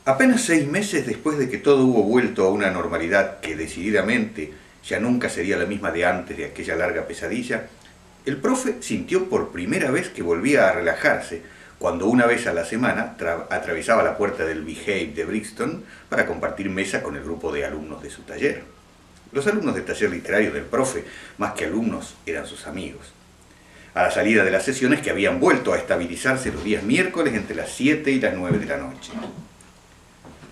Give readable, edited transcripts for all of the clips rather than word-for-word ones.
Apenas 6 meses después de que todo hubo vuelto a una normalidad que decididamente ya nunca sería la misma de antes de aquella larga pesadilla, el profe sintió por primera vez que volvía a relajarse cuando una vez a la semana atravesaba la puerta del Behave de Brixton para compartir mesa con el grupo de alumnos de su taller. Los alumnos del taller literario del profe, más que alumnos, eran sus amigos. A la salida de las sesiones que habían vuelto a estabilizarse los días miércoles entre las 7 y las 9 de la noche.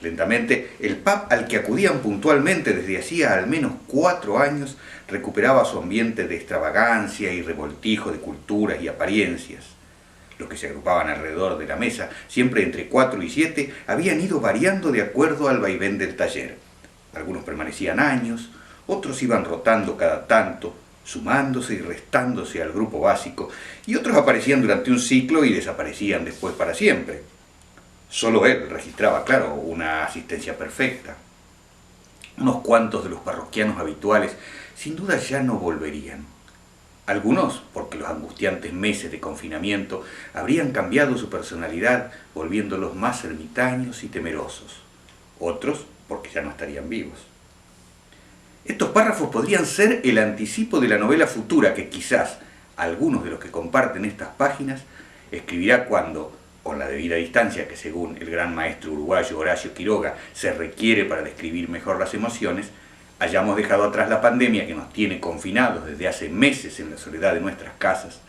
Lentamente, el pub al que acudían puntualmente desde hacía al menos 4 años recuperaba su ambiente de extravagancia y revoltijo de culturas y apariencias. Los que se agrupaban alrededor de la mesa, siempre entre 4 y 7, habían ido variando de acuerdo al vaivén del taller. Algunos permanecían años, otros iban rotando cada tanto, sumándose y restándose al grupo básico, y otros aparecían durante un ciclo y desaparecían después para siempre. Solo él registraba, claro, una asistencia perfecta. Unos cuantos de los parroquianos habituales sin duda ya no volverían. Algunos, porque los angustiantes meses de confinamiento habrían cambiado su personalidad, volviéndolos más ermitaños y temerosos. Otros, porque ya no estarían vivos. Estos párrafos podrían ser el anticipo de la novela futura que quizás algunos de los que comparten estas páginas escribirá cuando, con la debida distancia que según el gran maestro uruguayo Horacio Quiroga se requiere para describir mejor las emociones, hayamos dejado atrás la pandemia que nos tiene confinados desde hace meses en la soledad de nuestras casas,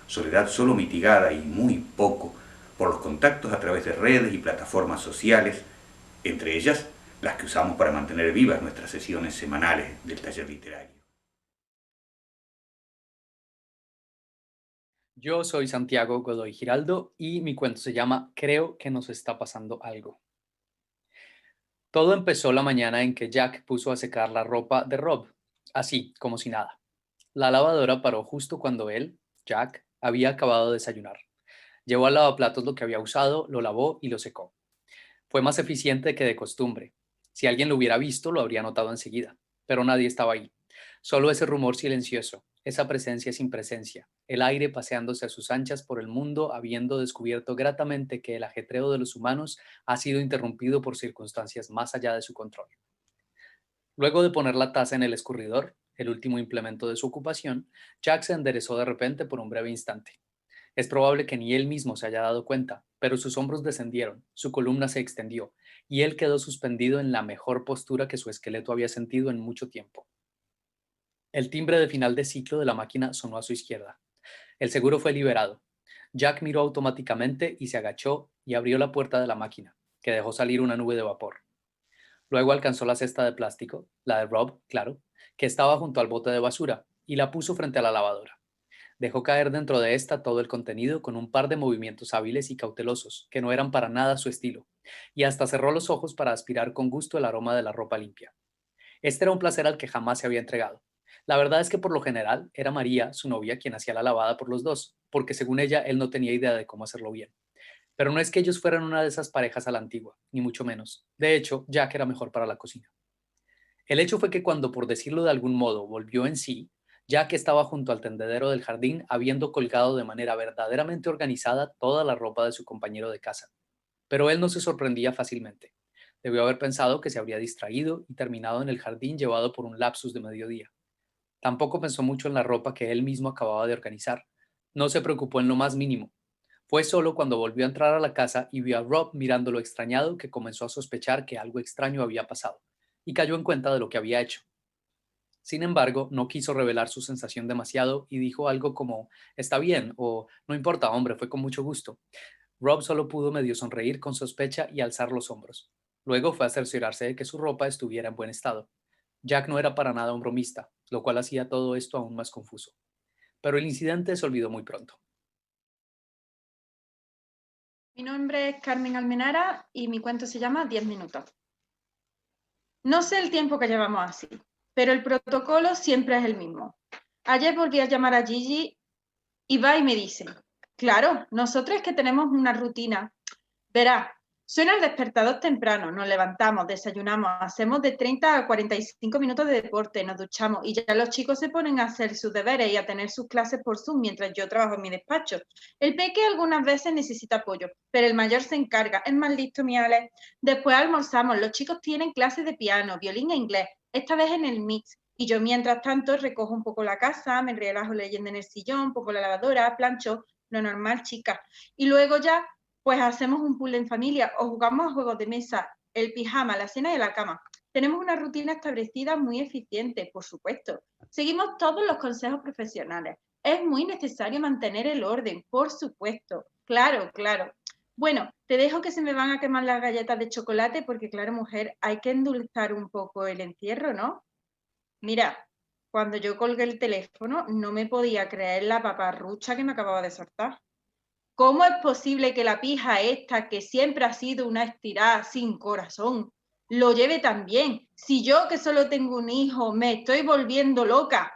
soledad solo mitigada y muy poco por los contactos a través de redes y plataformas sociales, entre ellas las que usamos para mantener vivas nuestras sesiones semanales del taller literario. Yo soy Santiago Godoy Giraldo y mi cuento se llama Creo que nos está pasando algo. Todo empezó la mañana en que Jack puso a secar la ropa de Rob, así como si nada. La lavadora paró justo cuando él, Jack, había acabado de desayunar. Llevó al lavaplatos lo que había usado, lo lavó y lo secó. Fue más eficiente que de costumbre. Si alguien lo hubiera visto, lo habría notado enseguida, pero nadie estaba ahí. Solo ese rumor silencioso, esa presencia sin presencia, el aire paseándose a sus anchas por el mundo, habiendo descubierto gratamente que el ajetreo de los humanos ha sido interrumpido por circunstancias más allá de su control. Luego de poner la taza en el escurridor, el último implemento de su ocupación, Jack se enderezó de repente por un breve instante. Es probable que ni él mismo se haya dado cuenta, pero sus hombros descendieron, su columna se extendió, y él quedó suspendido en la mejor postura que su esqueleto había sentido en mucho tiempo. El timbre de final de ciclo de la máquina sonó a su izquierda. El seguro fue liberado. Jack miró automáticamente y se agachó y abrió la puerta de la máquina, que dejó salir una nube de vapor. Luego alcanzó la cesta de plástico, la de Rob, claro, que estaba junto al bote de basura, y la puso frente a la lavadora. Dejó caer dentro de esta todo el contenido con un par de movimientos hábiles y cautelosos, que no eran para nada su estilo, y hasta cerró los ojos para aspirar con gusto el aroma de la ropa limpia. Este era un placer al que jamás se había entregado. La verdad es que por lo general era María, su novia, quien hacía la lavada por los dos, porque según ella él no tenía idea de cómo hacerlo bien. Pero no es que ellos fueran una de esas parejas a la antigua, ni mucho menos. De hecho, Jack era mejor para la cocina. El hecho fue que cuando, por decirlo de algún modo, volvió en sí, Jack estaba junto al tendedero del jardín, habiendo colgado de manera verdaderamente organizada toda la ropa de su compañero de casa. Pero él no se sorprendía fácilmente. Debió haber pensado que se habría distraído y terminado en el jardín llevado por un lapsus de mediodía. Tampoco pensó mucho en la ropa que él mismo acababa de organizar. No se preocupó en lo más mínimo. Fue solo cuando volvió a entrar a la casa y vio a Rob mirándolo extrañado que comenzó a sospechar que algo extraño había pasado, y cayó en cuenta de lo que había hecho. Sin embargo, no quiso revelar su sensación demasiado y dijo algo como está bien o no importa, hombre, fue con mucho gusto. Rob solo pudo medio sonreír con sospecha y alzar los hombros. Luego fue a cerciorarse de que su ropa estuviera en buen estado. Jack no era para nada un bromista, lo cual hacía todo esto aún más confuso. Pero el incidente se olvidó muy pronto. Mi nombre es Carmen Almenara y mi cuento se llama 10 minutos. No sé el tiempo que llevamos así, pero el protocolo siempre es el mismo. Ayer volví a llamar a Gigi y va y me dice, claro, nosotros es que tenemos una rutina. Verá, Suena el despertador temprano, nos levantamos, desayunamos, hacemos de 30 a 45 minutos de deporte, nos duchamos y ya los chicos se ponen a hacer sus deberes y a tener sus clases por Zoom mientras yo trabajo en mi despacho. El peque algunas veces necesita apoyo, pero el mayor se encarga, es más listo, mi Ale. Después almorzamos, los chicos tienen clases de piano, violín e inglés, esta vez en el mix. Y yo mientras tanto recojo un poco la casa, me relajo leyendo en el sillón, un poco la lavadora, plancho, lo normal, chica. Y luego ya pues hacemos un pool en familia o jugamos a juegos de mesa, el pijama, la cena y la cama. Tenemos una rutina establecida muy eficiente, por supuesto. Seguimos todos los consejos profesionales. Es muy necesario mantener el orden, por supuesto. Claro, claro. Bueno, te dejo que se me van a quemar las galletas de chocolate porque, claro, mujer, hay que endulzar un poco el encierro, ¿no? Mira, cuando yo colgué el teléfono no me podía creer la paparrucha que me acababa de soltar. ¿Cómo es posible que la pija esta, que siempre ha sido una estirada sin corazón, lo lleve tan bien? Si yo, que solo tengo un hijo, me estoy volviendo loca.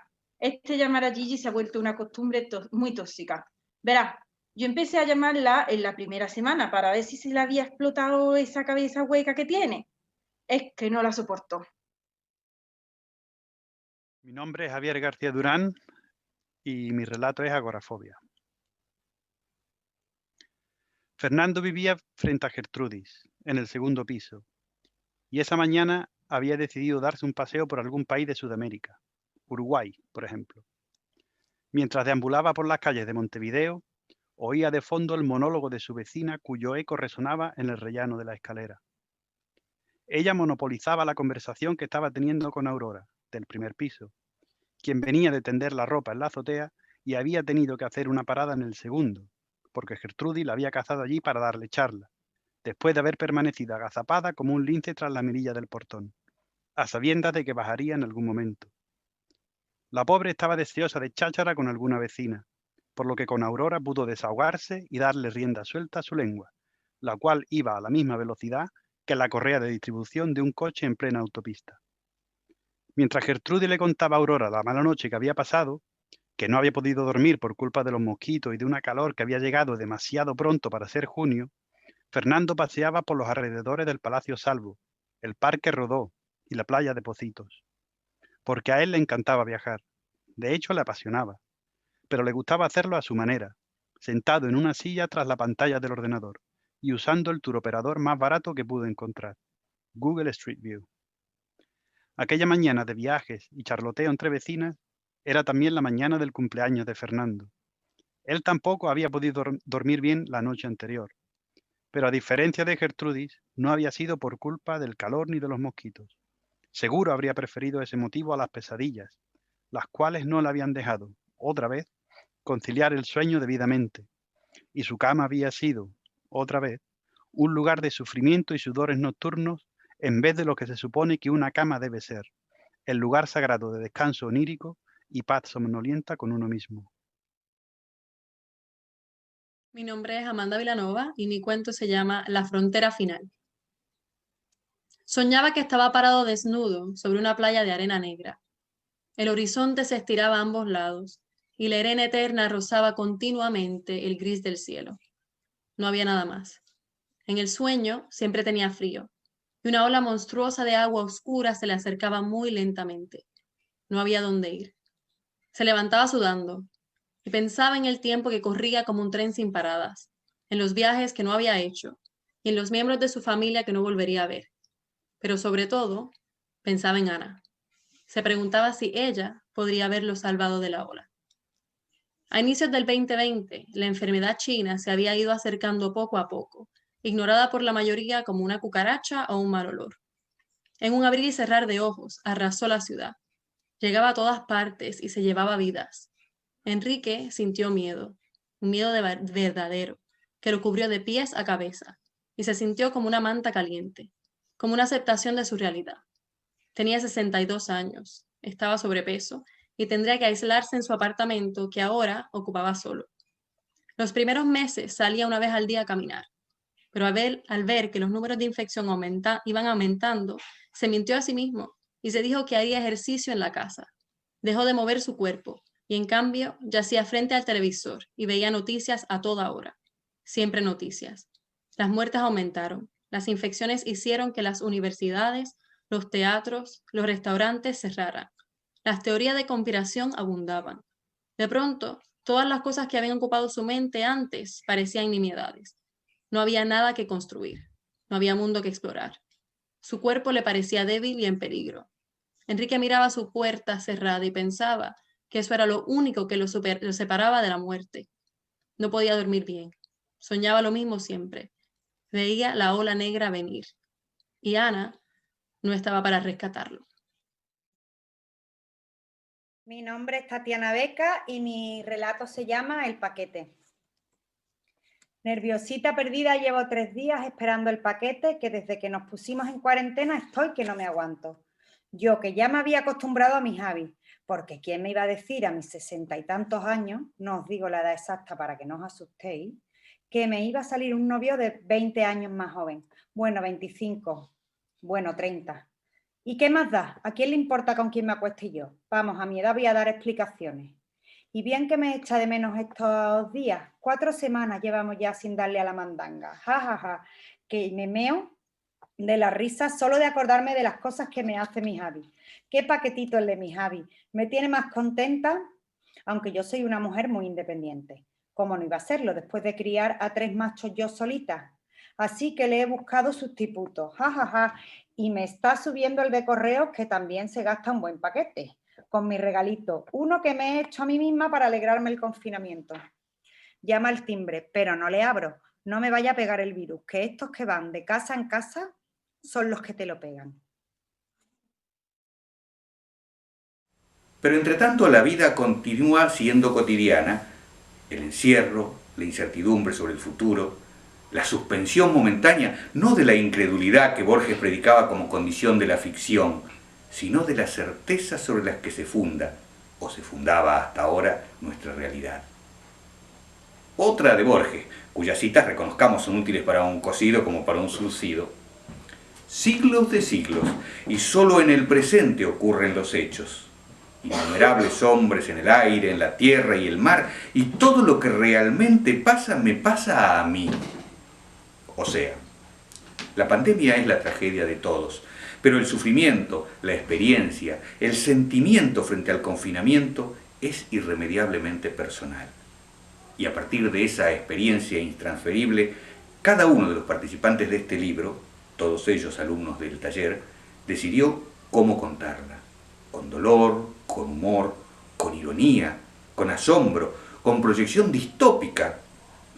Llamar a Gigi se ha vuelto una costumbre muy tóxica. Verás, yo empecé a llamarla en la primera semana para ver si se le había explotado esa cabeza hueca que tiene. Es que no la soportó. Mi nombre es Javier García Durán y mi relato es Agorafobia. Fernando vivía frente a Gertrudis, en el segundo piso, y esa mañana había decidido darse un paseo por algún país de Sudamérica, Uruguay, por ejemplo. Mientras deambulaba por las calles de Montevideo, oía de fondo el monólogo de su vecina cuyo eco resonaba en el rellano de la escalera. Ella monopolizaba la conversación que estaba teniendo con Aurora, del primer piso, quien venía de tender la ropa en la azotea y había tenido que hacer una parada en el segundo, porque Gertrudis la había cazado allí para darle charla, después de haber permanecido agazapada como un lince tras la mirilla del portón, a sabiendas de que bajaría en algún momento. La pobre estaba deseosa de cháchara con alguna vecina, por lo que con Aurora pudo desahogarse y darle rienda suelta a su lengua, la cual iba a la misma velocidad que la correa de distribución de un coche en plena autopista. Mientras Gertrudis le contaba a Aurora la mala noche que había pasado, que no había podido dormir por culpa de los mosquitos y de una calor que había llegado demasiado pronto para ser junio, Fernando paseaba por los alrededores del Palacio Salvo, el Parque Rodó y la playa de Pocitos. Porque a él le encantaba viajar. De hecho, le apasionaba. Pero le gustaba hacerlo a su manera, sentado en una silla tras la pantalla del ordenador y usando el turoperador más barato que pudo encontrar, Google Street View. Aquella mañana de viajes y charloteo entre vecinas era también la mañana del cumpleaños de Fernando. Él tampoco había podido dormir bien la noche anterior, pero a diferencia de Gertrudis, no había sido por culpa del calor ni de los mosquitos. Seguro habría preferido ese motivo a las pesadillas, las cuales no le habían dejado, otra vez, conciliar el sueño debidamente, y su cama había sido, otra vez, un lugar de sufrimiento y sudores nocturnos en vez de lo que se supone que una cama debe ser, el lugar sagrado de descanso onírico y paz somnolienta con uno mismo. Mi nombre es Amanda Vilanova y mi cuento se llama La frontera final. Soñaba que estaba parado desnudo sobre una playa de arena negra. El horizonte se estiraba a ambos lados y la arena eterna rozaba continuamente el gris del cielo. No había nada más. En el sueño siempre tenía frío y una ola monstruosa de agua oscura se le acercaba muy lentamente. No había dónde ir. Se levantaba sudando y pensaba en el tiempo que corría como un tren sin paradas, en los viajes que no había hecho y en los miembros de su familia que no volvería a ver. Pero sobre todo, pensaba en Ana. Se preguntaba si ella podría haberlo salvado de la ola. A inicios del 2020, la enfermedad china se había ido acercando poco a poco, ignorada por la mayoría como una cucaracha o un mal olor. En un abrir y cerrar de ojos, arrasó la ciudad. Llegaba a todas partes y se llevaba vidas. Enrique sintió miedo, un miedo verdadero, que lo cubrió de pies a cabeza, y se sintió como una manta caliente, como una aceptación de su realidad. Tenía 62 años, estaba sobrepeso y tendría que aislarse en su apartamento que ahora ocupaba solo. Los primeros meses salía una vez al día a caminar, pero al ver que los números de infección iban aumentando, se mintió a sí mismo y se dijo que haría ejercicio en la casa. Dejó de mover su cuerpo y en cambio yacía frente al televisor y veía noticias a toda hora. Siempre noticias. Las muertes aumentaron, Las infecciones hicieron que las universidades, los teatros, los restaurantes cerraran. Las teorías de conspiración abundaban. De pronto, todas las cosas que habían ocupado su mente antes parecían nimiedades. No había nada que construir. No había mundo que explorar. Su cuerpo le parecía débil y en peligro. Enrique miraba su puerta cerrada y pensaba que eso era lo único que lo separaba de la muerte. No podía dormir bien. Soñaba lo mismo siempre. Veía la ola negra venir. Y Ana no estaba para rescatarlo. Mi nombre es Tatiana Beca y mi relato se llama El paquete. Nerviosita perdida, llevo 3 días esperando el paquete, que desde que nos pusimos en cuarentena estoy que no me aguanto. Yo, que ya me había acostumbrado a mis hábitos, porque ¿quién me iba a decir a mis 60 y tantos años, no os digo la edad exacta para que no os asustéis, que me iba a salir un novio de 20 años más joven? Bueno, 25, bueno, 30. ¿Y qué más da? ¿A quién le importa con quién me acueste yo? Vamos, a mi edad voy a dar explicaciones. Y bien que me echa de menos estos días. 4 semanas llevamos ya sin darle a la mandanga. Ja, ja, ja. Que me meo de la risa solo de acordarme de las cosas que me hace mi Javi. Qué paquetito el de mi Javi. Me tiene más contenta, aunque yo soy una mujer muy independiente. ¿Cómo no iba a serlo después de criar a 3 machos yo solita? Así que le he buscado sustitutos. Ja, ja, ja. Y me está subiendo el de correos, que también se gasta un buen paquete, con mi regalito, uno que me he hecho a mí misma para alegrarme el confinamiento. Llama al timbre, pero no le abro, no me vaya a pegar el virus, que estos que van de casa en casa son los que te lo pegan. Pero entre tanto la vida continúa siendo cotidiana, el encierro, la incertidumbre sobre el futuro, la suspensión momentánea, no de la incredulidad que Borges predicaba como condición de la ficción, sino de las certezas sobre las que se funda, o se fundaba hasta ahora, nuestra realidad. Otra de Borges, cuyas citas reconozcamos son útiles para un cocido como para un surcido. Siglos de siglos, y solo en el presente ocurren los hechos. Innumerables hombres en el aire, en la tierra y el mar, y todo lo que realmente pasa me pasa a mí. O sea, la pandemia es la tragedia de todos, pero el sufrimiento, la experiencia, el sentimiento frente al confinamiento es irremediablemente personal. Y a partir de esa experiencia intransferible, cada uno de los participantes de este libro, todos ellos alumnos del taller, decidió cómo contarla. Con dolor, con humor, con ironía, con asombro, con proyección distópica.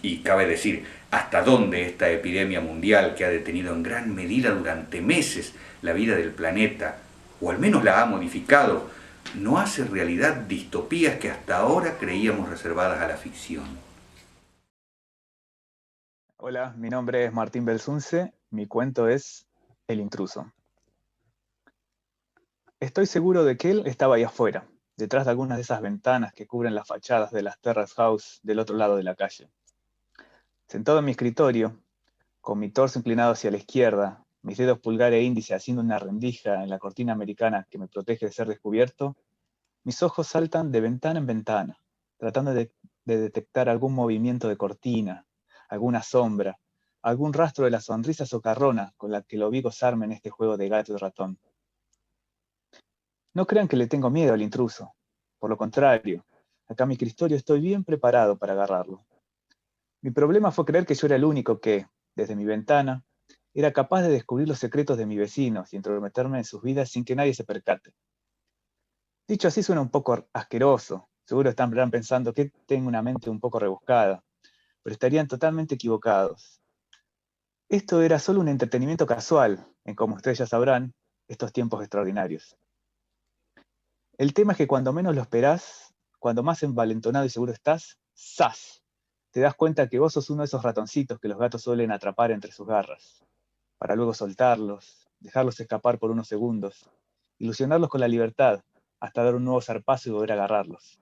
Y cabe decir, hasta dónde esta epidemia mundial que ha detenido en gran medida durante meses la vida del planeta, o al menos la ha modificado, no hace realidad distopías que hasta ahora creíamos reservadas a la ficción. Hola, mi nombre es Martín Belsunce, mi cuento es El intruso. Estoy seguro de que él estaba ahí afuera, detrás de algunas de esas ventanas que cubren las fachadas de las terrace house del otro lado de la calle. Sentado en mi escritorio, con mi torso inclinado hacia la izquierda, mis dedos pulgar e índice haciendo una rendija en la cortina americana que me protege de ser descubierto, mis ojos saltan de ventana en ventana, tratando de detectar algún movimiento de cortina, alguna sombra, algún rastro de la sonrisa socarrona con la que lo vi gozarme en este juego de gato y ratón. No crean que le tengo miedo al intruso. Por lo contrario, acá en mi escritorio estoy bien preparado para agarrarlo. Mi problema fue creer que yo era el único que, desde mi ventana, era capaz de descubrir los secretos de mis vecinos y entrometerme en sus vidas sin que nadie se percate. Dicho así suena un poco asqueroso. Seguro estarán pensando que tengo una mente un poco rebuscada, pero estarían totalmente equivocados. Esto era solo un entretenimiento casual, en como ustedes ya sabrán, estos tiempos extraordinarios. El tema es que cuando menos lo esperás, cuando más envalentonado y seguro estás, ¡zas! Te das cuenta que vos sos uno de esos ratoncitos que los gatos suelen atrapar entre sus garras, para luego soltarlos, dejarlos escapar por unos segundos, ilusionarlos con la libertad, hasta dar un nuevo zarpazo y volver a agarrarlos,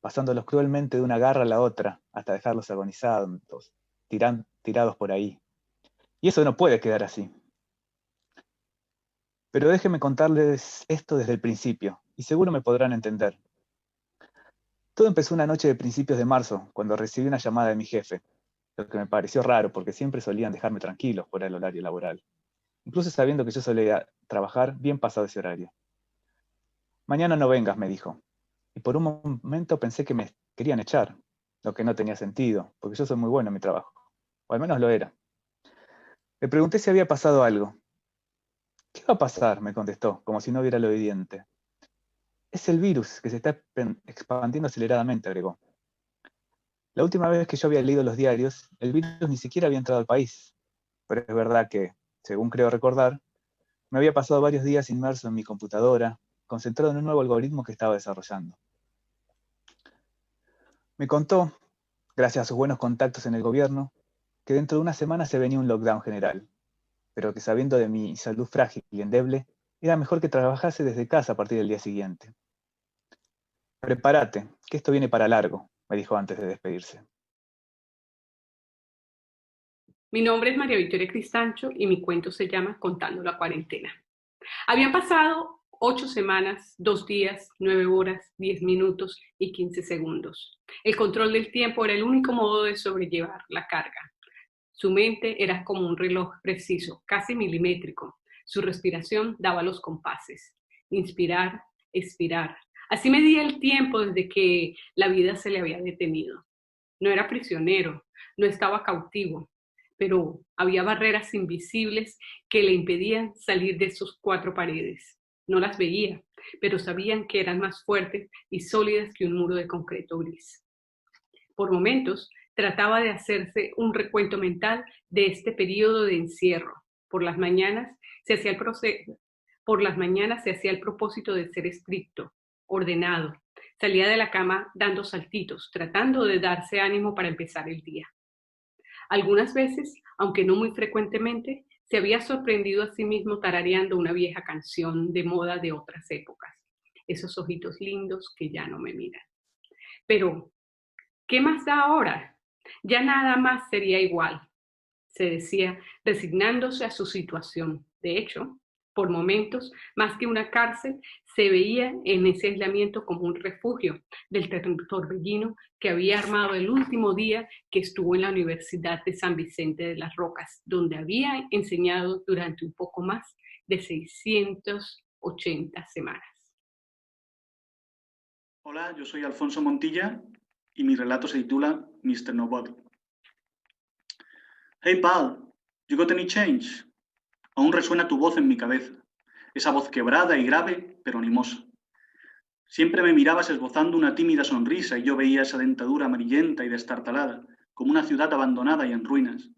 pasándolos cruelmente de una garra a la otra, hasta dejarlos agonizados, tirados por ahí. Y eso no puede quedar así. Pero déjenme contarles esto desde el principio, y seguro me podrán entender. Todo empezó una noche de principios de marzo, cuando recibí una llamada de mi jefe. lo que me pareció raro porque siempre solían dejarme tranquilo fuera del horario laboral, incluso sabiendo que yo solía trabajar bien pasado ese horario. Mañana no vengas, me dijo, y por un momento pensé que me querían echar, lo que no tenía sentido, porque yo soy muy bueno en mi trabajo, o al menos lo era. Le pregunté si había pasado algo. ¿Qué va a pasar?, me contestó, como si no viera lo evidente. Es el virus que se está expandiendo aceleradamente, agregó. La última vez que yo había leído los diarios, el virus ni siquiera había entrado al país, pero es verdad que, según creo recordar, me había pasado varios días inmerso en mi computadora, concentrado en un nuevo algoritmo que estaba desarrollando. Me contó, gracias a sus buenos contactos en el gobierno, que dentro de una semana se venía un lockdown general, pero que sabiendo de mi salud frágil y endeble, era mejor que trabajase desde casa a partir del día siguiente. Prepárate, que esto viene para largo, me dijo antes de despedirse. Mi nombre es María Victoria Cristancho y mi cuento se llama Contando la cuarentena. Habían pasado 8 semanas, 2 días, 9 horas, 10 minutos y 15 segundos. El control del tiempo era el único modo de sobrellevar la carga. Su mente era como un reloj preciso, casi milimétrico. Su respiración daba los compases. Inspirar, expirar. Así medía el tiempo desde que la vida se le había detenido. No era prisionero, no estaba cautivo, pero había barreras invisibles que le impedían salir de sus 4 paredes. No las veía, pero sabían que eran más fuertes y sólidas que un muro de concreto gris. Por momentos, trataba de hacerse un recuento mental de este periodo de encierro. Por las mañanas se hacía el propósito de ser estricto, ordenado. Salía de la cama dando saltitos, tratando de darse ánimo para empezar el día. Algunas veces, aunque no muy frecuentemente, se había sorprendido a sí mismo tarareando una vieja canción de moda de otras épocas. Esos ojitos lindos que ya no me miran. Pero, ¿qué más da ahora? Ya nada más sería igual, se decía, resignándose a su situación. De hecho, por momentos, más que una cárcel, se veía en ese aislamiento como un refugio del torbellino que había armado el último día que estuvo en la Universidad de San Vicente de las Rocas, donde había enseñado durante un poco más de 680 semanas. Hola, yo soy Alfonso Montilla y mi relato se titula Mr. Nobody. Hey pal, you got any change? Aún resuena tu voz en mi cabeza, esa voz quebrada y grave, pero animosa. Siempre me mirabas esbozando una tímida sonrisa y yo veía esa dentadura amarillenta y destartalada, como una ciudad abandonada y en ruinas.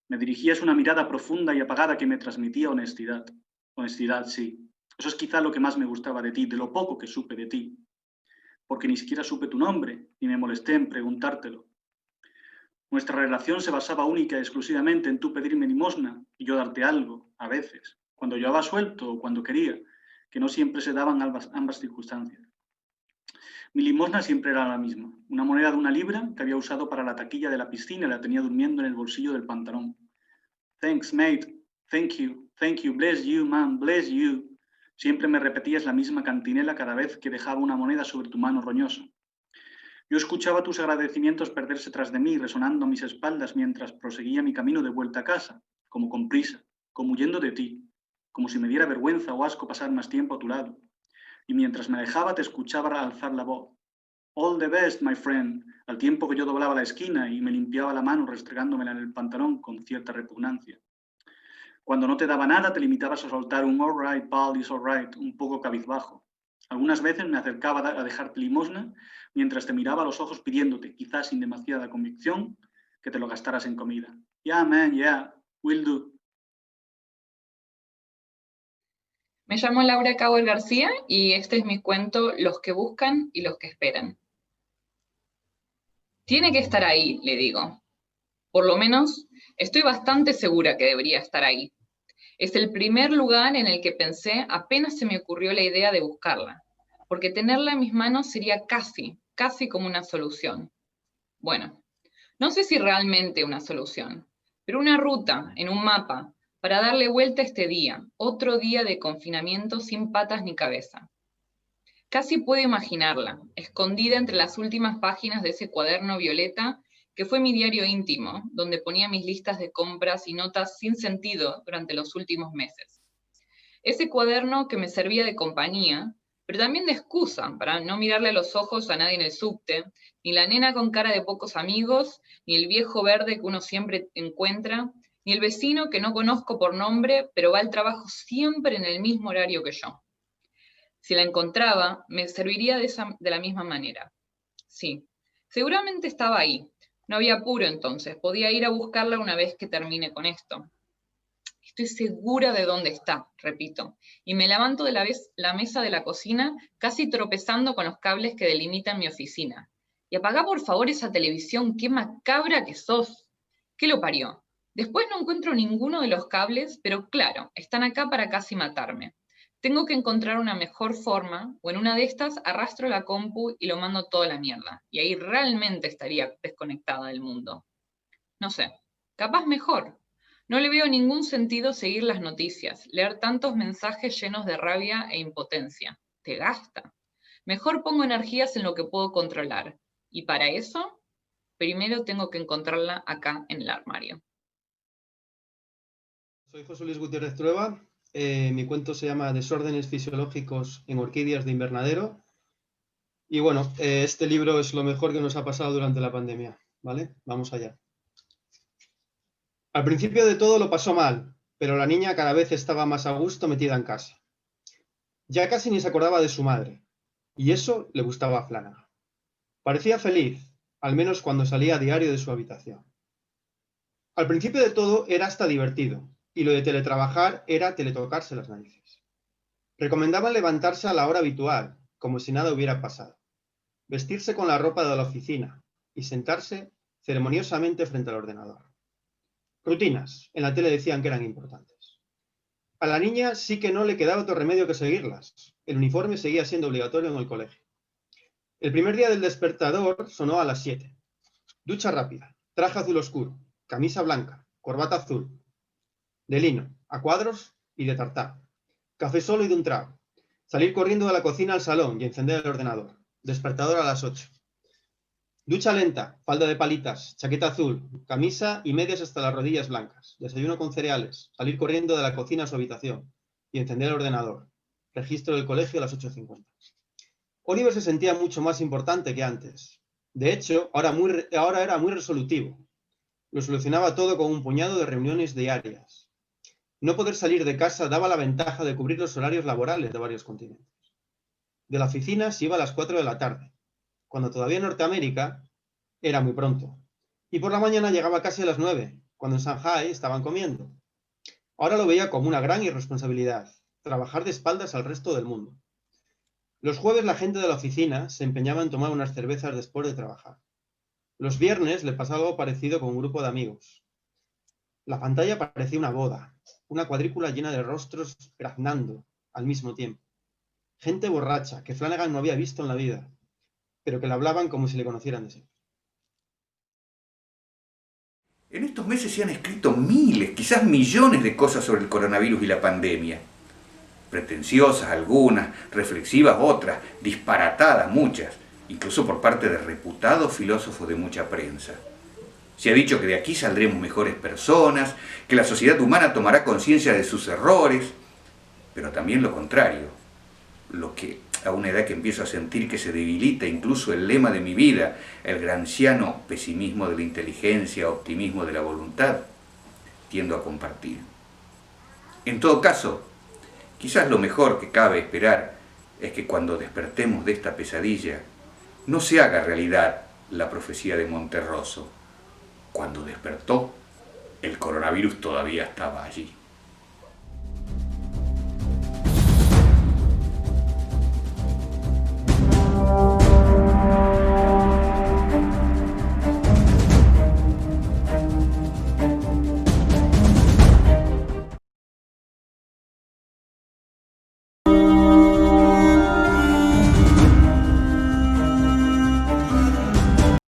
Me dirigías una mirada profunda y apagada que me transmitía honestidad. Honestidad, sí. Eso es quizá lo que más me gustaba de ti, de lo poco que supe de ti. Porque ni siquiera supe tu nombre, ni me molesté en preguntártelo. Nuestra relación se basaba única y exclusivamente en tú pedirme limosna y yo darte algo, a veces, cuando llevaba suelto o cuando quería, que no siempre se daban ambas circunstancias. Mi limosna siempre era la misma, una moneda de 1 libra que había usado para la taquilla de la piscina y la tenía durmiendo en el bolsillo del pantalón. Thanks, mate. Thank you. Bless you, man. Bless you. Siempre me repetías la misma cantinela cada vez que dejaba una moneda sobre tu mano roñosa. Yo escuchaba tus agradecimientos perderse tras de mí, resonando a mis espaldas mientras proseguía mi camino de vuelta a casa, como con prisa, como huyendo de ti, como si me diera vergüenza o asco pasar más tiempo a tu lado. Y mientras me alejaba te escuchaba alzar la voz. All the best, my friend, al tiempo que yo doblaba la esquina y me limpiaba la mano restregándomela en el pantalón con cierta repugnancia. Cuando no te daba nada te limitabas a soltar un all right, pal, it's all right, un poco cabizbajo. Algunas veces me acercaba a dejarte limosna mientras te miraba a los ojos pidiéndote, quizás sin demasiada convicción, que te lo gastaras en comida. Yeah, man, yeah, will do. Me llamo Laura Cabo García y este es mi cuento Los que buscan y los que esperan. Tiene que estar ahí, le digo. Por lo menos, estoy bastante segura que debería estar ahí. Es el primer lugar en el que pensé apenas se me ocurrió la idea de buscarla, porque tenerla en mis manos sería casi como una solución. Bueno, no sé si realmente una solución, pero una ruta en un mapa para darle vuelta a este día, otro día de confinamiento sin patas ni cabeza. Casi puedo imaginarla, escondida entre las últimas páginas de ese cuaderno violeta que fue mi diario íntimo, donde ponía mis listas de compras y notas sin sentido durante los últimos meses. Ese cuaderno que me servía de compañía, pero también de excusa para no mirarle a los ojos a nadie en el subte, ni la nena con cara de pocos amigos, ni el viejo verde que uno siempre encuentra, ni el vecino que no conozco por nombre, pero va al trabajo siempre en el mismo horario que yo. Si la encontraba, me serviría de la misma manera. Sí, seguramente estaba ahí. No había apuro entonces, podía ir a buscarla una vez que termine con esto. Estoy segura de dónde está, repito, y me levanto de la mesa de la cocina, casi tropezando con los cables que delimitan mi oficina. Y apagá por favor esa televisión, qué macabra que sos. ¿Qué lo parió? Después no encuentro ninguno de los cables, pero claro, están acá para casi matarme. Tengo que encontrar una mejor forma, o en una de estas arrastro la compu y lo mando toda la mierda. Y ahí realmente estaría desconectada del mundo. No sé, capaz mejor. No le veo ningún sentido seguir las noticias, leer tantos mensajes llenos de rabia e impotencia. Te gasta. Mejor pongo energías en lo que puedo controlar. Y para eso, primero tengo que encontrarla acá en el armario. Soy José Luis Gutiérrez Trueba. Mi cuento se llama Desórdenes fisiológicos en orquídeas de invernadero. Y bueno, este libro es lo mejor que nos ha pasado durante la pandemia, ¿vale? Vamos allá. Al principio de todo lo pasó mal, pero la niña cada vez estaba más a gusto metida en casa. Ya casi ni se acordaba de su madre, y eso le gustaba a Flanagan. Parecía feliz, al menos cuando salía a diario de su habitación. Al principio de todo era hasta divertido, y lo de teletrabajar era teletocarse las narices. Recomendaban levantarse a la hora habitual, como si nada hubiera pasado, vestirse con la ropa de la oficina y sentarse ceremoniosamente frente al ordenador. Rutinas, en la tele decían que eran importantes. A la niña sí que no le quedaba otro remedio que seguirlas. El uniforme seguía siendo obligatorio en el colegio. El primer día del despertador sonó a las 7. Ducha rápida, traje azul oscuro, camisa blanca, corbata azul, de lino, a cuadros y de tartán. Café solo y de un trago. Salir corriendo de la cocina al salón y encender el ordenador. Despertador a las 8. Ducha lenta, falda de palitas, chaqueta azul, camisa y medias hasta las rodillas blancas. Desayuno con cereales, salir corriendo de la cocina a su habitación y encender el ordenador. Registro del colegio a las 8:50. Oliver se sentía mucho más importante que antes. De hecho, ahora era muy resolutivo. Lo solucionaba todo con un puñado de reuniones diarias. No poder salir de casa daba la ventaja de cubrir los horarios laborales de varios continentes. De la oficina se iba a las 4 de la tarde. Cuando todavía en Norteamérica era muy pronto. Y por la mañana llegaba casi a las 9, cuando en Shanghái estaban comiendo. Ahora lo veía como una gran irresponsabilidad, trabajar de espaldas al resto del mundo. Los jueves la gente de la oficina se empeñaba en tomar unas cervezas después de trabajar. Los viernes le pasaba algo parecido con un grupo de amigos. La pantalla parecía una boda, una cuadrícula llena de rostros graznando al mismo tiempo. Gente borracha que Flanagan no había visto en la vida, pero que le hablaban como si le conocieran de siempre. En estos meses se han escrito miles, quizás millones de cosas sobre el coronavirus y la pandemia. Pretenciosas algunas, reflexivas otras, disparatadas muchas, incluso por parte de reputados filósofos de mucha prensa. Se ha dicho que de aquí saldremos mejores personas, que la sociedad humana tomará conciencia de sus errores, pero también lo contrario, lo que a una edad que empiezo a sentir que se debilita incluso el lema de mi vida, el gramsciano pesimismo de la inteligencia, optimismo de la voluntad, tiendo a compartir. En todo caso, quizás lo mejor que cabe esperar es que cuando despertemos de esta pesadilla, no se haga realidad la profecía de Monterroso. Cuando despertó, el coronavirus todavía estaba allí.